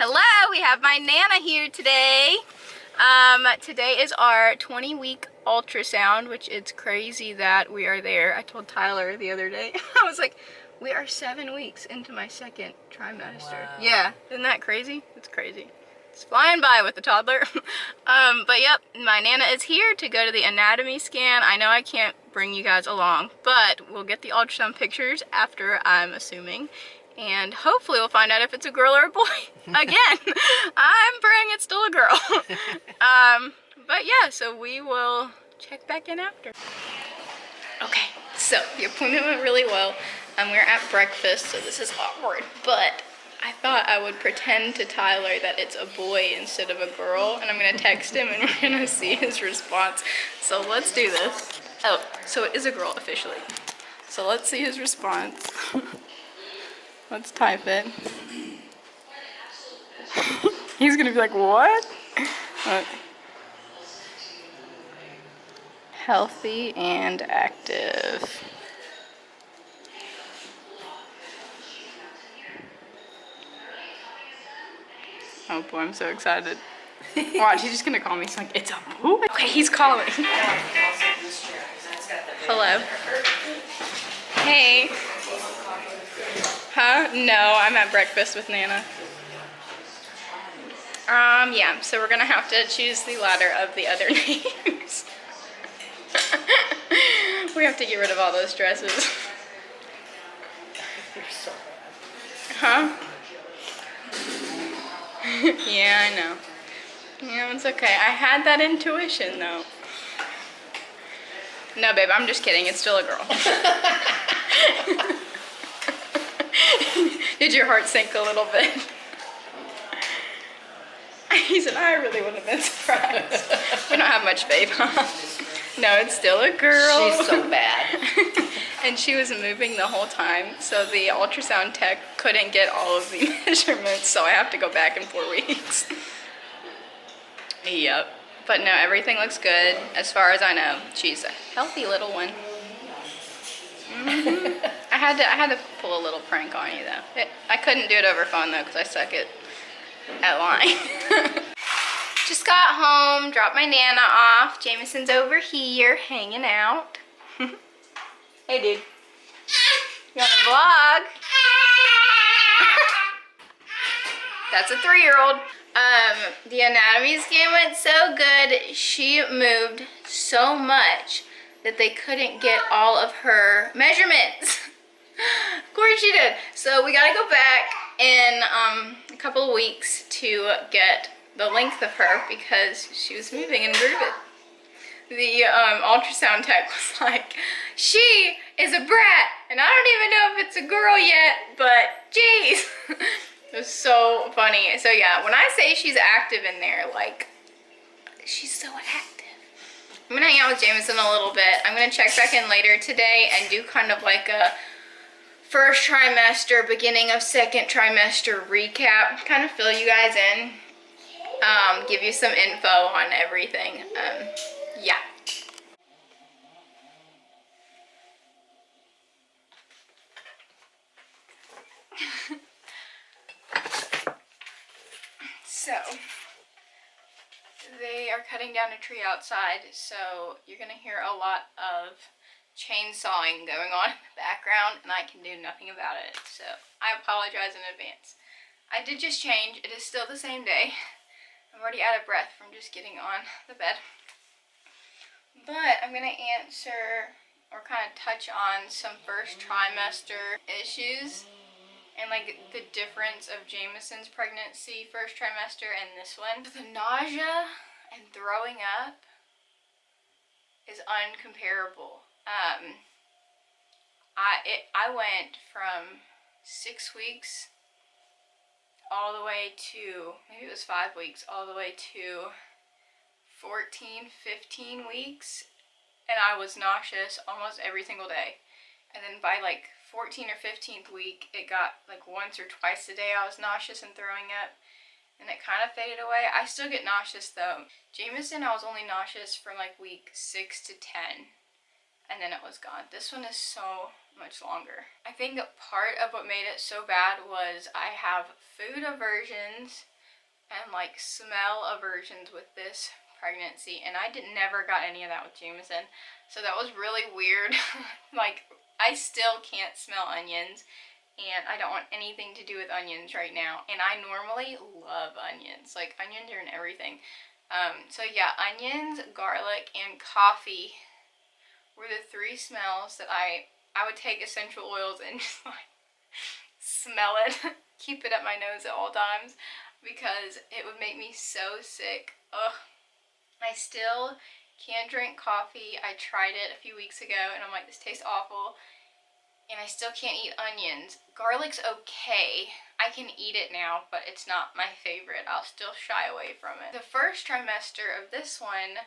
Hello, we have my Nana here today. Today is our 20-week ultrasound, which it's crazy that we are there. I told Tyler the other day, I was like, we are 7 weeks into my second trimester. Wow. Yeah, isn't that crazy? It's crazy. It's flying by with the toddler. But yep, my Nana is here to go to the anatomy scan. I know I can't bring you guys along, but we'll get the ultrasound pictures after, I'm assuming. And hopefully we'll find out if it's a girl or a boy. Again, I'm praying it's still a girl. But yeah, so we will check back in after. Okay, so the appointment went really well. We're at breakfast, so this is awkward, but I thought I would pretend to Tyler that it's a boy instead of a girl, and I'm gonna text him and we're gonna see his response. So let's do this. Oh, so it is a girl officially. So let's see his response. Let's type it. He's gonna be like, what? Healthy and active. Oh boy, I'm so excited. Watch, he's just gonna call me. He's like, it's a boy. Okay, he's calling. Hello. Hey. Huh? No, I'm at breakfast with Nana. Yeah, so we're gonna have to choose the latter of the other names. We have to get rid of all those dresses. Huh? Yeah, I know. Yeah, it's okay. I had that intuition, though. No, babe, I'm just kidding. It's still a girl. Did your heart sink a little bit? He said, I really would have been surprised. We don't have much faith, huh? No, it's still a girl. She's so bad. And she was moving the whole time, so the ultrasound tech couldn't get all of the measurements, so I have to go back in 4 weeks. Yep. But no, everything looks good as far as I know. She's a healthy little one. Mm-hmm. I had to pull a little prank on you though. I couldn't do it over phone though because I suck at lying. Just got home, dropped my Nana off. Jameson's over here hanging out. Hey dude. You want to vlog? That's a 3-year-old. The anatomy scan went so good. She moved so much that they couldn't get all of her measurements. Of course she did. So we gotta go back in a couple of weeks to get the length of her because she was moving and grooving. The ultrasound tech was like, she is a brat, and I don't even know if it's a girl yet, but geez. It was so funny. So yeah, when I say she's active in there, like, she's so active. I'm gonna hang out with Jameson a little bit. I'm gonna check back in later today and do kind of like a first trimester, beginning of second trimester recap. Kind of fill you guys in. Give you some info on everything. Yeah. So, they are cutting down a tree outside, so you're gonna hear a lot of chainsawing going on in the background, and I can do nothing about it, so I apologize in advance. I did just change. It is still the same day. I'm already out of breath from just getting on the bed. But I'm gonna answer or kind of touch on some first trimester issues and like the difference of Jameson's pregnancy first trimester and this one. The nausea and throwing up is uncomparable. I went from 6 weeks all the way to, maybe it was 5 weeks, all the way to 14, 15 weeks, and I was nauseous almost every single day. And then by like 14th or 15th week, it got like once or twice a day I was nauseous and throwing up, and it kind of faded away. I still get nauseous though. Jameson, I was only nauseous from like week 6 to 10, and then it was gone. This one is so much longer. I think part of what made it so bad was I have food aversions and like smell aversions with this pregnancy, and I never got any of that with Jameson, so that was really weird. Like, I still can't smell onions, and I don't want anything to do with onions right now, and I normally love onions. Like, onions are in everything. So yeah, onions, garlic, and coffee were the 3 smells that I would take essential oils and just like smell it, keep it up my nose at all times, because it would make me so sick. Ugh. I still can't drink coffee. I tried it a few weeks ago and I'm like, this tastes awful. And I still can't eat onions. Garlic's okay. I can eat it now, but it's not my favorite. I'll still shy away from it. The first trimester of this one,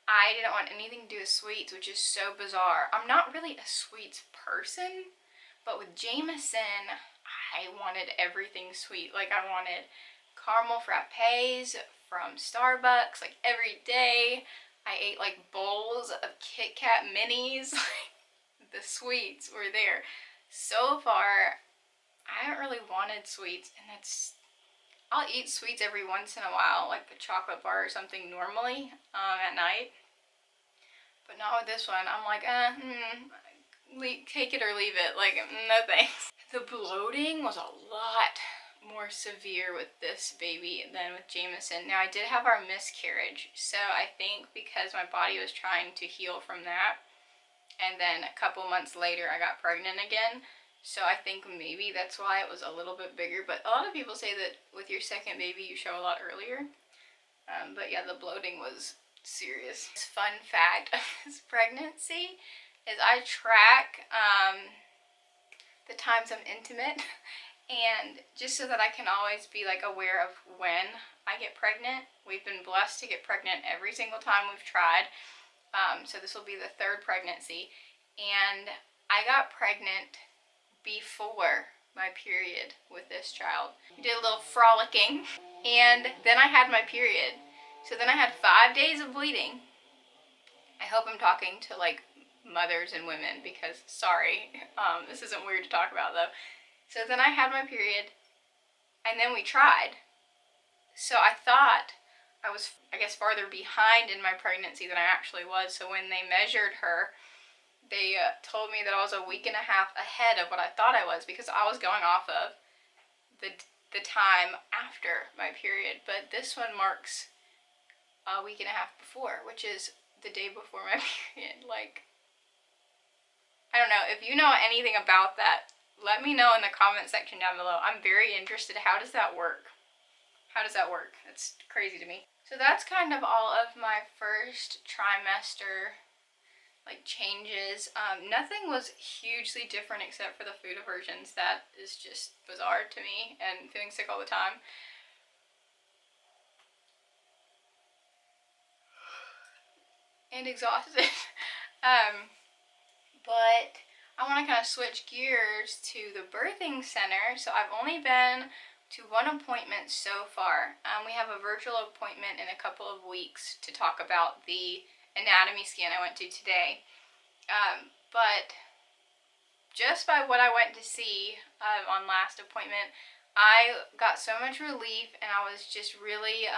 I didn't want anything to do with sweets, which is so bizarre. I'm not really a sweets person, but with Jameson, I wanted everything sweet. Like, I wanted caramel frappes from Starbucks, like, every day. I ate like bowls of Kit Kat minis. The sweets were there. So far, I haven't really wanted sweets, and I'll eat sweets every once in a while, like a chocolate bar or something normally at night. But not with this one. I'm like, take it or leave it. Like, no thanks. The bloating was a lot more severe with this baby than with Jameson. Now, I did have our miscarriage, so I think because my body was trying to heal from that, and then a couple months later I got pregnant again, so I think maybe that's why it was a little bit bigger. But a lot of people say that with your second baby you show a lot earlier. But yeah, the bloating was serious. Fun fact of this pregnancy is I track the times I'm intimate, and just so that I can always be like aware of when I get pregnant. We've been blessed to get pregnant every single time we've tried. So this will be the 3rd pregnancy, and I got pregnant before my period with this child. We did a little frolicking, and then I had my period. So then I had 5 days of bleeding. I hope I'm talking to like mothers and women, because sorry, this isn't weird to talk about though. So then I had my period, and then we tried. So I thought I was, I guess, farther behind in my pregnancy than I actually was. So when they measured her, they told me that I was a week and a half ahead of what I thought I was, because I was going off of the time after my period. But this one marks a week and a half before, which is the day before my period. Like, I don't know. If you know anything about that, let me know in the comment section down below. I'm very interested. How does that work? How does that work? It's crazy to me. So that's kind of all of my first trimester like changes. Nothing was hugely different except for the food aversions. That is just bizarre to me, and feeling sick all the time. And exhausted. But I want to kind of switch gears to the birthing center. So I've only been to 1 appointment so far. We have a virtual appointment in a couple of weeks to talk about the anatomy scan I went to today. But just by what I went to see on last appointment, I got so much relief, and I was just really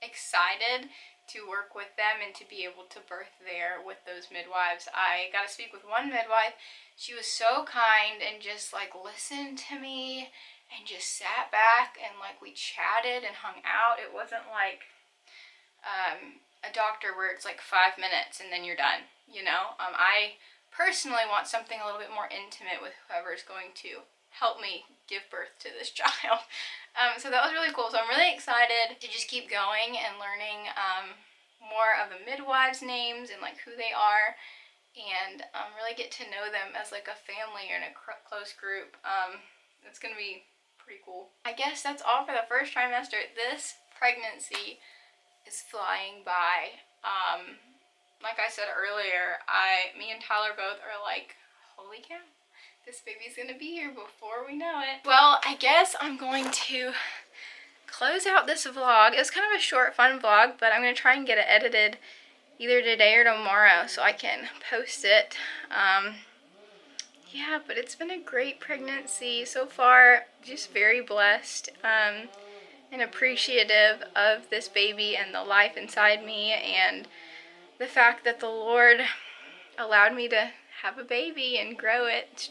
excited to work with them and to be able to birth there with those midwives. I got to speak with one midwife. She was so kind and just like listened to me and just sat back, and like we chatted and hung out. It wasn't like a doctor where it's like 5 minutes and then you're done, you know. I personally want something a little bit more intimate with whoever's going to help me give birth to this child. So that was really cool. So I'm really excited to just keep going and learning more of the midwives' names and like who they are, and really get to know them as like a family or in a close group. It's gonna be pretty cool. I guess that's all for the first trimester. This pregnancy is flying by. Like I said earlier, me and Tyler both are like, holy cow, this baby's gonna be here before we know it. Well, I guess I'm going to close out this vlog. It was kind of a short, fun vlog, but I'm gonna try and get it edited either today or tomorrow so I can post it. yeah, but it's been a great pregnancy so far. Just very blessed and appreciative of this baby and the life inside me, and the fact that the Lord allowed me to have a baby and grow it.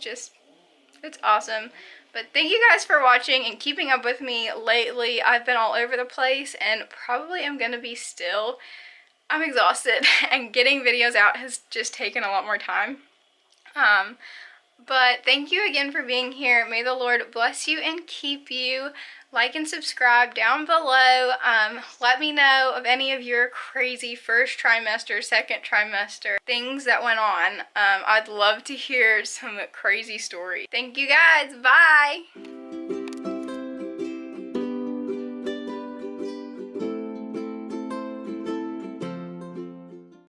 It's awesome. But thank you guys for watching and keeping up with me lately. I've been all over the place and probably am gonna be still. I'm exhausted and getting videos out has just taken a lot more time. But thank you again for being here. May the Lord bless you and keep you. Like and subscribe down below. Let me know of any of your crazy first trimester, second trimester things that went on. I'd love to hear some crazy stories. Thank you guys. Bye.